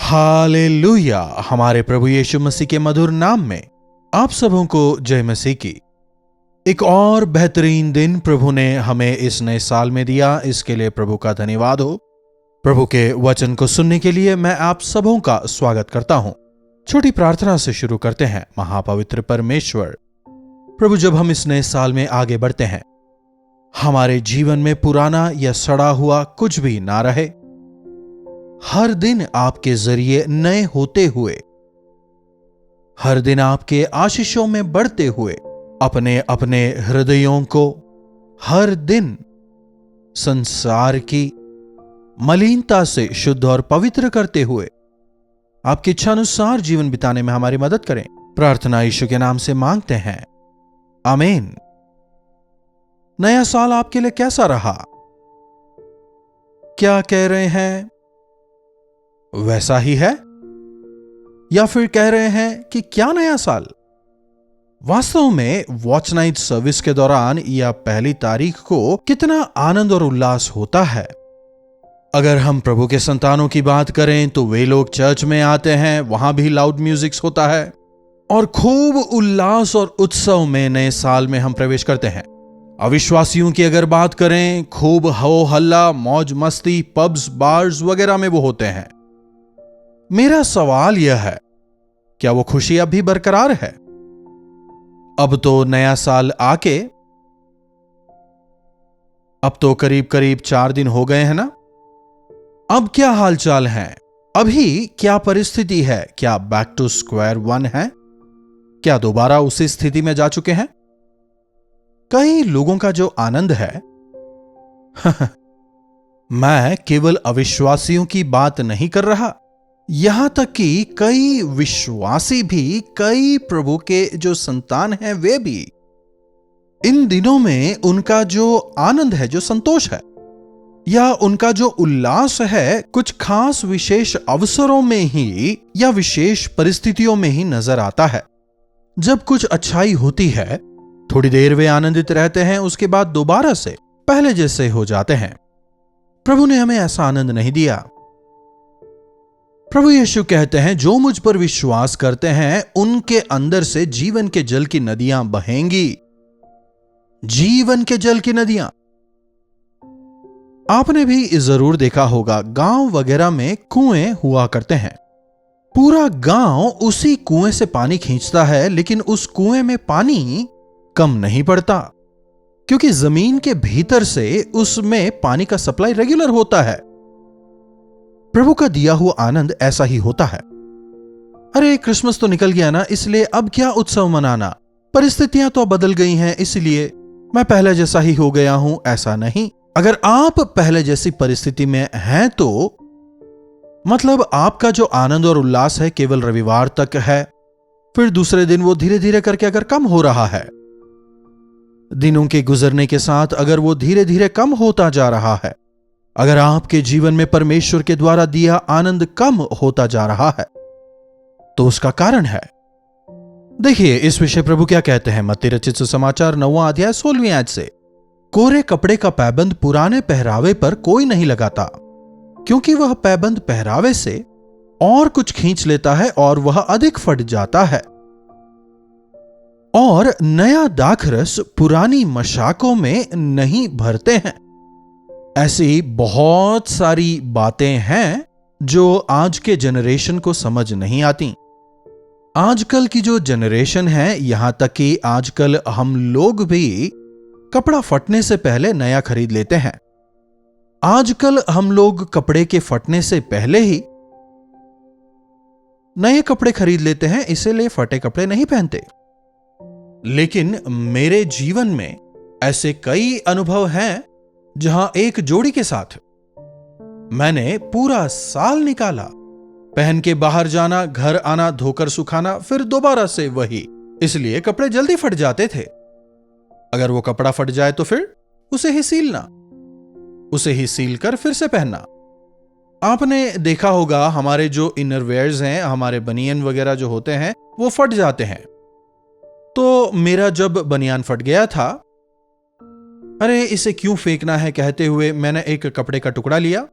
Hallelujah. हमारे प्रभु यीशु मसीह के मधुर नाम में आप सबों को जय मसीह की। एक और बेहतरीन दिन प्रभु ने हमें इस नए साल में दिया, इसके लिए प्रभु का धन्यवाद हो। प्रभु के वचन को सुनने के लिए मैं आप सबों का स्वागत करता हूं। छोटी प्रार्थना से शुरू करते हैं। महापवित्र परमेश्वर प्रभु, जब हम इस नए साल में आगे बढ़ते हैं, हमारे जीवन में पुराना या सड़ा हुआ कुछ भी ना रहे। हर दिन आपके जरिए नए होते हुए, हर दिन आपके आशीषों में बढ़ते हुए, अपने अपने हृदयों को हर दिन संसार की मलिनता से शुद्ध और पवित्र करते हुए आपकी इच्छानुसार जीवन बिताने में हमारी मदद करें। प्रार्थना यीशु के नाम से मांगते हैं, आमीन। नया साल आपके लिए कैसा रहा? क्या कह रहे हैं वैसा ही है, या फिर कह रहे हैं कि क्या नया साल? वास्तव में वॉच नाइट सर्विस के दौरान या पहली तारीख को कितना आनंद और उल्लास होता है। अगर हम प्रभु के संतानों की बात करें तो वे लोग चर्च में आते हैं, वहां भी लाउड म्यूजिक होता है और खूब उल्लास और उत्सव में नए साल में हम प्रवेश करते हैं। अविश्वासियों की अगर बात करें, खूब हो हल्ला, मौज मस्ती, पब्स, बार्स वगैरह में वो होते हैं। मेरा सवाल यह है, क्या वो खुशी अब भी बरकरार है? अब तो नया साल आके अब तो करीब करीब 4 दिन हो गए हैं ना। अब क्या हालचाल है? अभी क्या परिस्थिति है? क्या बैक टू स्क्वायर वन है? क्या दोबारा उसी स्थिति में जा चुके हैं? कई लोगों का जो आनंद है मैं केवल अविश्वासियों की बात नहीं कर रहा, यहां तक कि कई विश्वासी भी, कई प्रभु के जो संतान हैं वे भी, इन दिनों में उनका जो आनंद है, जो संतोष है या उनका जो उल्लास है, कुछ खास विशेष अवसरों में ही या विशेष परिस्थितियों में ही नजर आता है। जब कुछ अच्छाई होती है, थोड़ी देर वे आनंदित रहते हैं, उसके बाद दोबारा से पहले जैसे हो जाते हैं। प्रभु ने हमें ऐसा आनंद नहीं दिया। प्रभु यीशु कहते हैं, जो मुझ पर विश्वास करते हैं उनके अंदर से जीवन के जल की नदियां बहेंगी। जीवन के जल की नदियां। आपने भी जरूर देखा होगा, गांव वगैरह में कुएं हुआ करते हैं। पूरा गांव उसी कुएं से पानी खींचता है, लेकिन उस कुएं में पानी कम नहीं पड़ता, क्योंकि जमीन के भीतर से उसमें पानी का सप्लाई रेगुलर होता है। प्रभु का दिया हुआ आनंद ऐसा ही होता है। अरे क्रिसमस तो निकल गया ना, इसलिए अब क्या उत्सव मनाना, परिस्थितियां तो बदल गई हैं, इसलिए मैं पहले जैसा ही हो गया हूं। ऐसा नहीं। अगर आप पहले जैसी परिस्थिति में हैं तो मतलब आपका जो आनंद और उल्लास है केवल रविवार तक है, फिर दूसरे दिन वो धीरे धीरे करके अगर कम हो रहा है, दिनों के गुजरने के साथ अगर वो धीरे धीरे कम होता जा रहा है, अगर आपके जीवन में परमेश्वर के द्वारा दिया आनंद कम होता जा रहा है, तो उसका कारण है। देखिए इस विषय प्रभु क्या कहते हैं। मत्ती रचित सुसमाचार 9वां अध्याय 16वीं आयत से, कोरे कपड़े का पैबंद पुराने पहरावे पर कोई नहीं लगाता, क्योंकि वह पैबंद पहरावे से और कुछ खींच लेता है और वह अधिक फट जाता है। और नया दाखरस पुरानी मशाकों में नहीं भरते हैं। ऐसी बहुत सारी बातें हैं जो आज के जनरेशन को समझ नहीं आती। आजकल की जो जनरेशन है, यहां तक कि आजकल हम लोग भी कपड़ा फटने से पहले नया खरीद लेते हैं। आजकल हम लोग कपड़े के फटने से पहले ही नए कपड़े खरीद लेते हैं, इसीलिए फटे कपड़े नहीं पहनते। लेकिन मेरे जीवन में ऐसे कई अनुभव हैं जहां एक जोड़ी के साथ मैंने पूरा साल निकाला। पहन के बाहर जाना, घर आना, धोकर सुखाना, फिर दोबारा से वही, इसलिए कपड़े जल्दी फट जाते थे। अगर वो कपड़ा फट जाए तो फिर उसे ही सीलना, उसे ही सील कर फिर से पहनना। आपने देखा होगा हमारे जो इनरवेयर्स हैं, हमारे बनियान वगैरह जो होते हैं, वो फट जाते हैं। तो मेरा जब बनियान फट गया था, अरे इसे क्यों फेंकना है कहते हुए मैंने एक कपड़े का टुकड़ा लिया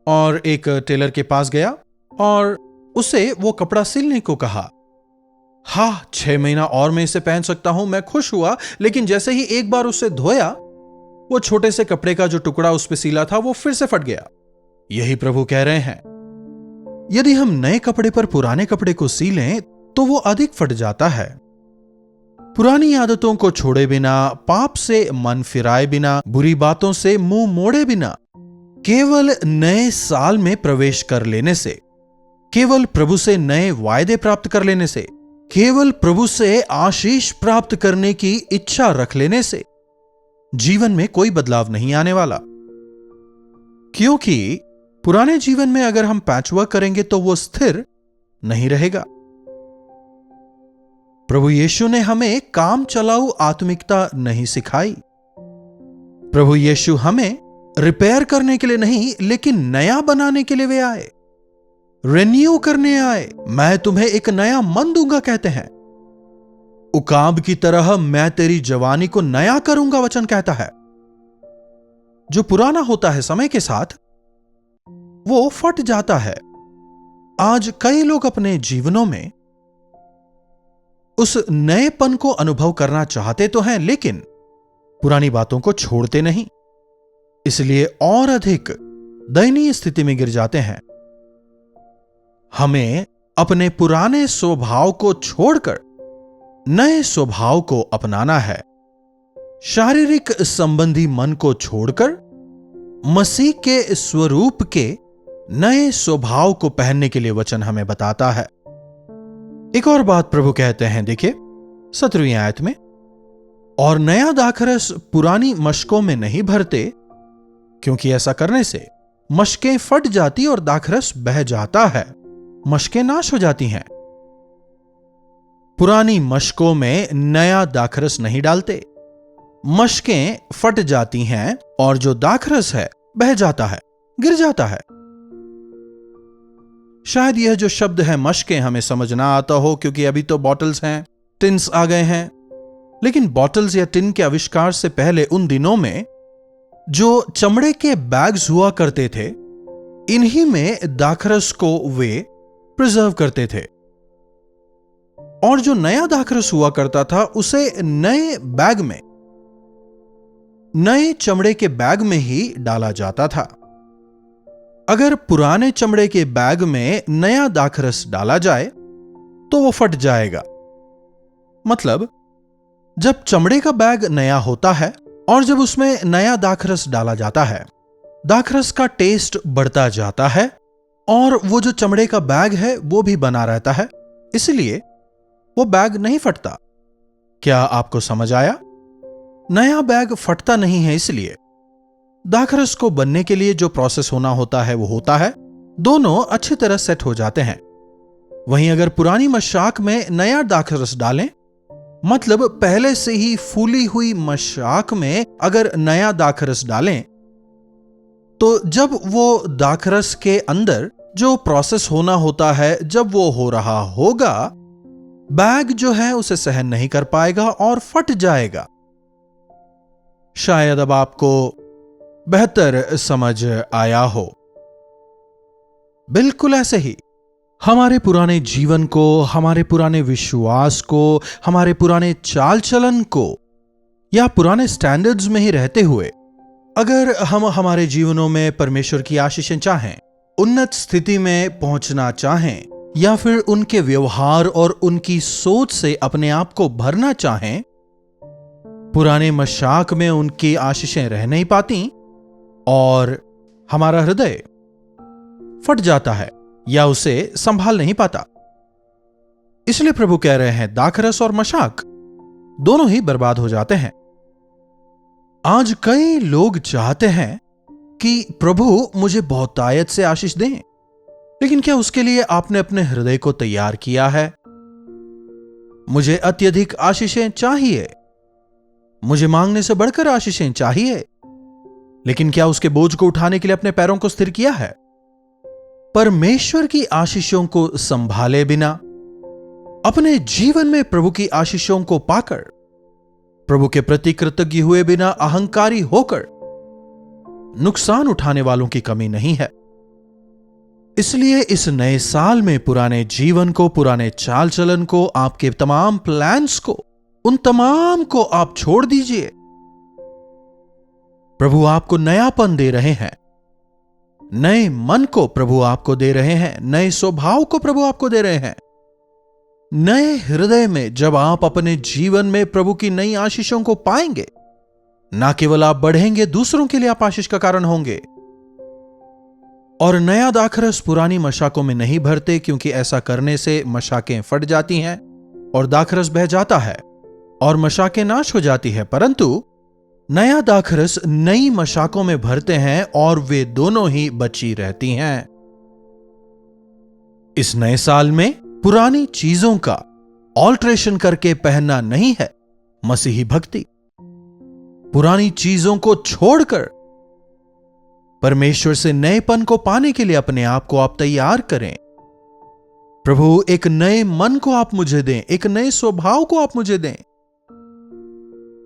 और एक टेलर के पास गया और उसे वो कपड़ा सिलने को कहा। हाँ, 6 महीना और मैं इसे पहन सकता हूं, मैं खुश हुआ। लेकिन जैसे ही एक बार उसे धोया, वो छोटे से कपड़े का जो टुकड़ा उस पे सीला था वो फिर से फट गया। यही प्रभु कह रहे हैं, यदि हम नए कपड़े पर पुराने कपड़े को सीलें तो वो अधिक फट जाता है। पुरानी आदतों को छोड़े बिना, पाप से मन फिराए बिना, बुरी बातों से मुंह मोड़े बिना, केवल नए साल में प्रवेश कर लेने से, केवल प्रभु से नए वायदे प्राप्त कर लेने से, केवल प्रभु से आशीष प्राप्त करने की इच्छा रख लेने से जीवन में कोई बदलाव नहीं आने वाला। क्योंकि पुराने जीवन में अगर हम पैचवर्क करेंगे तो वो स्थिर नहीं रहेगा। प्रभु यीशु ने हमें काम चलाऊ आत्मिकता नहीं सिखाई। प्रभु यीशु हमें रिपेयर करने के लिए नहीं, लेकिन नया बनाने के लिए वे आए, रिन्यू करने आए। मैं तुम्हें एक नया मन दूंगा, कहते हैं। उकाब की तरह मैं तेरी जवानी को नया करूंगा, वचन कहता है। जो पुराना होता है समय के साथ वो फट जाता है। आज कई लोग अपने जीवनों में उस नएपन को अनुभव करना चाहते तो हैं, लेकिन पुरानी बातों को छोड़ते नहीं, इसलिए और अधिक दयनीय स्थिति में गिर जाते हैं। हमें अपने पुराने स्वभाव को छोड़कर नए स्वभाव को अपनाना है। शारीरिक संबंधी मन को छोड़कर मसीह के स्वरूप के नए स्वभाव को पहनने के लिए वचन हमें बताता है। एक और बात प्रभु कहते हैं, देखिए 17वीं आयत में, और नया दाखरस पुरानी मशकों में नहीं भरते, क्योंकि ऐसा करने से मशकें फट जाती और दाखरस बह जाता है, मशकें नाश हो जाती हैं। पुरानी मशकों में नया दाखरस नहीं डालते, मशकें फट जाती हैं और जो दाखरस है बह जाता है, गिर जाता है। शायद यह जो शब्द है मशकें हमें समझ ना आता हो, क्योंकि अभी तो बॉटल्स हैं, टिन्स आ गए हैं। लेकिन बॉटल्स या टिन के आविष्कार से पहले उन दिनों में जो चमड़े के बैग्स हुआ करते थे, इन्हीं में दाखरस को वे प्रिजर्व करते थे। और जो नया दाखरस हुआ करता था उसे नए बैग में, नए चमड़े के बैग में ही डाला जाता था। अगर पुराने चमड़े के बैग में नया दाखरस डाला जाए तो वो फट जाएगा। मतलब जब चमड़े का बैग नया होता है और जब उसमें नया दाखरस डाला जाता है, दाखरस का टेस्ट बढ़ता जाता है और वो जो चमड़े का बैग है वो भी बना रहता है, इसलिए वो बैग नहीं फटता। क्या आपको समझ आया? नया बैग फटता नहीं है, इसलिए दाखरस को बनने के लिए जो प्रोसेस होना होता है वो होता है, दोनों अच्छी तरह सेट हो जाते हैं। वहीं अगर पुरानी मशाक में नया दाखरस डालें, मतलब पहले से ही फूली हुई मशाक में अगर नया दाखरस डालें, तो जब वो दाखरस के अंदर जो प्रोसेस होना होता है जब वो हो रहा होगा, बैग जो है उसे सहन नहीं कर पाएगा और फट जाएगा। शायद अब आपको बेहतर समझ आया हो। बिल्कुल ऐसे ही हमारे पुराने जीवन को, हमारे पुराने विश्वास को, हमारे पुराने चाल चलन को या पुराने स्टैंडर्ड्स में ही रहते हुए अगर हम हमारे जीवनों में परमेश्वर की आशीषें चाहें, उन्नत स्थिति में पहुंचना चाहें, या फिर उनके व्यवहार और उनकी सोच से अपने आप को भरना चाहें, पुराने मशाक में उनकी आशीषें रह नहीं पाती और हमारा हृदय फट जाता है या उसे संभाल नहीं पाता। इसलिए प्रभु कह रहे हैं दाखरस और मशाक दोनों ही बर्बाद हो जाते हैं। आज कई लोग चाहते हैं कि प्रभु मुझे बहुतायत से आशीष दें, लेकिन क्या उसके लिए आपने अपने हृदय को तैयार किया है? मुझे अत्यधिक आशीषें चाहिए, मुझे मांगने से बढ़कर आशीषें चाहिए, लेकिन क्या उसके बोझ को उठाने के लिए अपने पैरों को स्थिर किया है? परमेश्वर की आशीषों को संभाले बिना, अपने जीवन में प्रभु की आशीषों को पाकर, प्रभु के प्रति कृतज्ञ हुए बिना अहंकारी होकर नुकसान उठाने वालों की कमी नहीं है। इसलिए इस नए साल में पुराने जीवन को, पुराने चाल चलन को, आपके तमाम प्लान्स को, उन तमाम को आप छोड़ दीजिए। प्रभु आपको नयापन दे रहे हैं, नए मन को प्रभु आपको दे रहे हैं, नए स्वभाव को प्रभु आपको दे रहे हैं। नए हृदय में जब आप अपने जीवन में प्रभु की नई आशीषों को पाएंगे, ना केवल आप बढ़ेंगे, दूसरों के लिए आप आशीष का कारण होंगे। और नया दाखरस पुरानी मशाकों में नहीं भरते, क्योंकि ऐसा करने से मशाकें फट जाती हैं और दाखरस बह जाता है और मशाकें नाश हो जाती है। परंतु नया दाखरस नई मशाकों में भरते हैं और वे दोनों ही बची रहती हैं। इस नए साल में पुरानी चीजों का ऑल्ट्रेशन करके पहनना नहीं है मसीही भक्ति। पुरानी चीजों को छोड़कर परमेश्वर से नएपन को पाने के लिए अपने आप को आप तैयार करें। प्रभु एक नए मन को आप मुझे दें, एक नए स्वभाव को आप मुझे दें,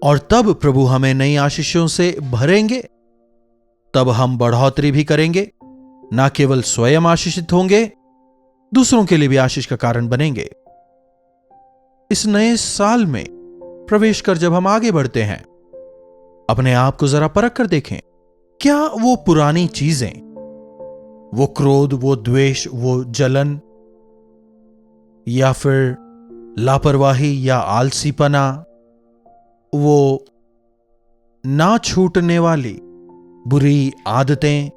और तब प्रभु हमें नई आशीषों से भरेंगे। तब हम बढ़ोतरी भी करेंगे, ना केवल स्वयं आशीषित होंगे, दूसरों के लिए भी आशीष का कारण बनेंगे। इस नए साल में प्रवेश कर जब हम आगे बढ़ते हैं, अपने आप को जरा परख कर देखें। क्या वो पुरानी चीजें, वो क्रोध, वो द्वेष, वो जलन, या फिर लापरवाही या आलसीपना, वो ना छूटने वाली बुरी आदतें,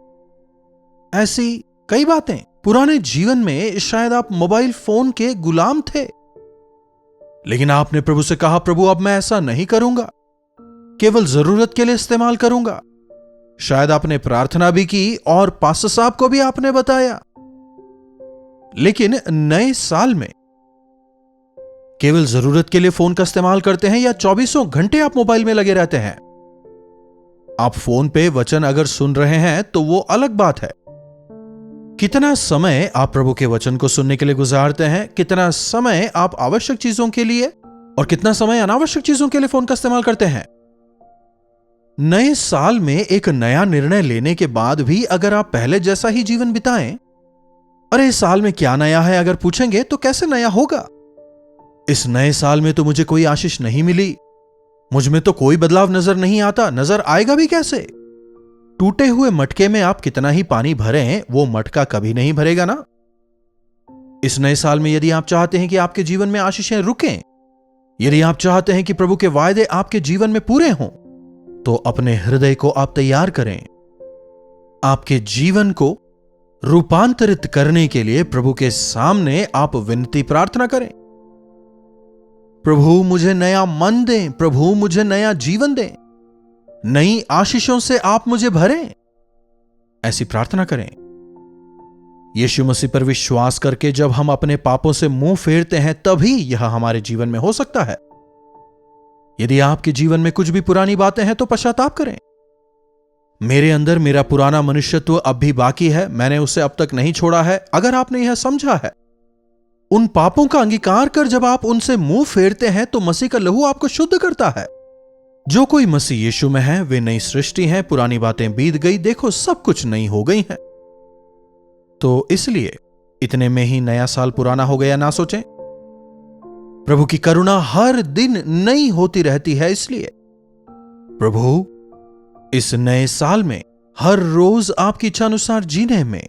ऐसी कई बातें। पुराने जीवन में शायद आप मोबाइल फोन के गुलाम थे, लेकिन आपने प्रभु से कहा, प्रभु अब मैं ऐसा नहीं करूंगा, केवल जरूरत के लिए इस्तेमाल करूंगा। शायद आपने प्रार्थना भी की और पास्टर साहब को भी आपने बताया। लेकिन नए साल में केवल जरूरत के लिए फोन का इस्तेमाल करते हैं, या 24 घंटे आप मोबाइल में लगे रहते हैं। आप फोन पे वचन अगर सुन रहे हैं तो वो अलग बात है। कितना समय आप प्रभु के वचन को सुनने के लिए गुजारते हैं, कितना समय आप आवश्यक चीजों के लिए और कितना समय अनावश्यक चीजों के लिए फोन का इस्तेमाल करते हैं। नए साल में एक नया निर्णय लेने के बाद भी अगर आप पहले जैसा ही जीवन बिताएं, अरे इस साल में क्या नया है अगर पूछेंगे तो कैसे नया होगा? इस नए साल में तो मुझे कोई आशीष नहीं मिली, मुझ में तो कोई बदलाव नजर नहीं आता, नजर आएगा भी कैसे? टूटे हुए मटके में आप कितना ही पानी भरें, वो मटका कभी नहीं भरेगा ना। इस नए साल में यदि आप चाहते हैं कि आपके जीवन में आशीषें रुकें, यदि आप चाहते हैं कि प्रभु के वायदे आपके जीवन में पूरे हों, तो अपने हृदय को आप तैयार करें। आपके जीवन को रूपांतरित करने के लिए प्रभु के सामने आप विनती प्रार्थना करें। प्रभु मुझे नया मन दें, प्रभु मुझे नया जीवन दें, नई आशीषों से आप मुझे भरें। ऐसी प्रार्थना करें। यीशु मसीह पर विश्वास करके जब हम अपने पापों से मुंह फेरते हैं, तभी यह हमारे जीवन में हो सकता है। यदि आपके जीवन में कुछ भी पुरानी बातें हैं तो पश्चाताप करें। मेरे अंदर मेरा पुराना मनुष्यत्व अब भी बाकी है, मैंने उसे अब तक नहीं छोड़ा है। अगर आपने यह समझा है, उन पापों का अंगीकार कर जब आप उनसे मुंह फेरते हैं तो मसीह का लहू आपको शुद्ध करता है। जो कोई मसीह यीशु में है वे नई सृष्टि हैं, पुरानी बातें बीत गई, देखो सब कुछ नई हो गई हैं। तो इसलिए इतने में ही नया साल पुराना हो गया ना सोचें। प्रभु की करुणा हर दिन नई होती रहती है। इसलिए प्रभु इस नए साल में हर रोज आपकी इच्छा अनुसार जीने में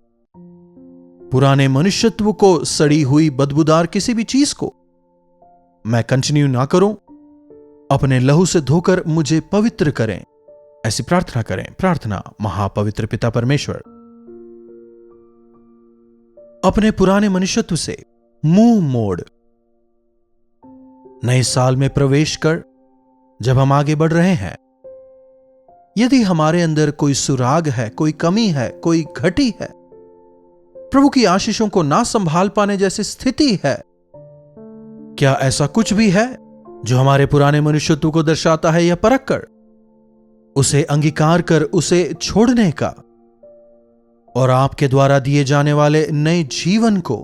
पुराने मनुष्यत्व को, सड़ी हुई बदबूदार किसी भी चीज को मैं कंटिन्यू ना करूं, अपने लहू से धोकर मुझे पवित्र करें। ऐसी प्रार्थना करें। प्रार्थना। महापवित्र पिता परमेश्वर, अपने पुराने मनुष्यत्व से मुंह मोड़ नए साल में प्रवेश कर जब हम आगे बढ़ रहे हैं, यदि हमारे अंदर कोई सुराग है, कोई कमी है, कोई घटी है, प्रभु की आशीषों को ना संभाल पाने जैसी स्थिति है, क्या ऐसा कुछ भी है जो हमारे पुराने मनुष्यत्व को दर्शाता है, या परख कर उसे अंगीकार कर उसे छोड़ने का और आपके द्वारा दिए जाने वाले नए जीवन को,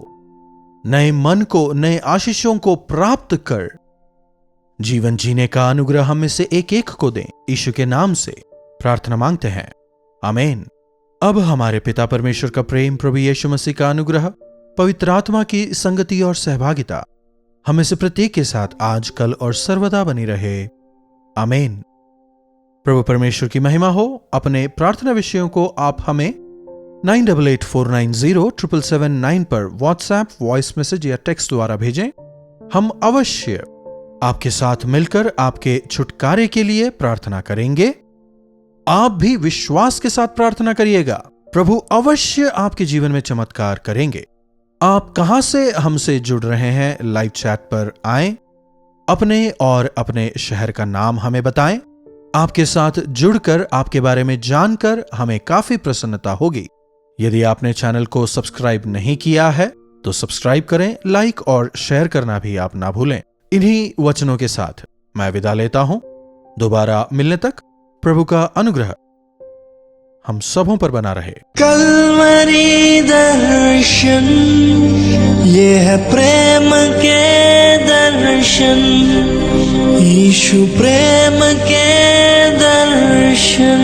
नए मन को, नए आशीषों को प्राप्त कर जीवन जीने का अनुग्रह हम में से एक एक को दें। यीशु के नाम से प्रार्थना मांगते हैं, आमीन। अब हमारे पिता परमेश्वर का प्रेम, प्रभु यीशु मसीह का अनुग्रह, पवित्र आत्मा की संगति और सहभागिता हमें से प्रत्येक के साथ आज, कल और सर्वदा बनी रहे। आमीन। प्रभु परमेश्वर की महिमा हो। अपने प्रार्थना विषयों को आप हमें 9884907779 पर व्हाट्सएप, वॉइस मैसेज या टेक्स्ट द्वारा भेजें। हम अवश्य आपके साथ मिलकर आपके छुटकारे के लिए प्रार्थना करेंगे। आप भी विश्वास के साथ प्रार्थना करिएगा। प्रभु अवश्य आपके जीवन में चमत्कार करेंगे। आप कहां से हमसे जुड़ रहे हैं, लाइव चैट पर आएं, अपने और अपने शहर का नाम हमें बताएं। आपके साथ जुड़कर, आपके बारे में जानकर हमें काफी प्रसन्नता होगी। यदि आपने चैनल को सब्सक्राइब नहीं किया है तो सब्सक्राइब करें, लाइक और शेयर करना भी आप ना भूलें। इन्हीं वचनों के साथ मैं विदा लेता हूं। दोबारा मिलने तक प्रभु का अनुग्रह हम सबों पर बना रहे। कल्वरी दर्शन, ये है प्रेम के दर्शन, यीशु प्रेम के दर्शन।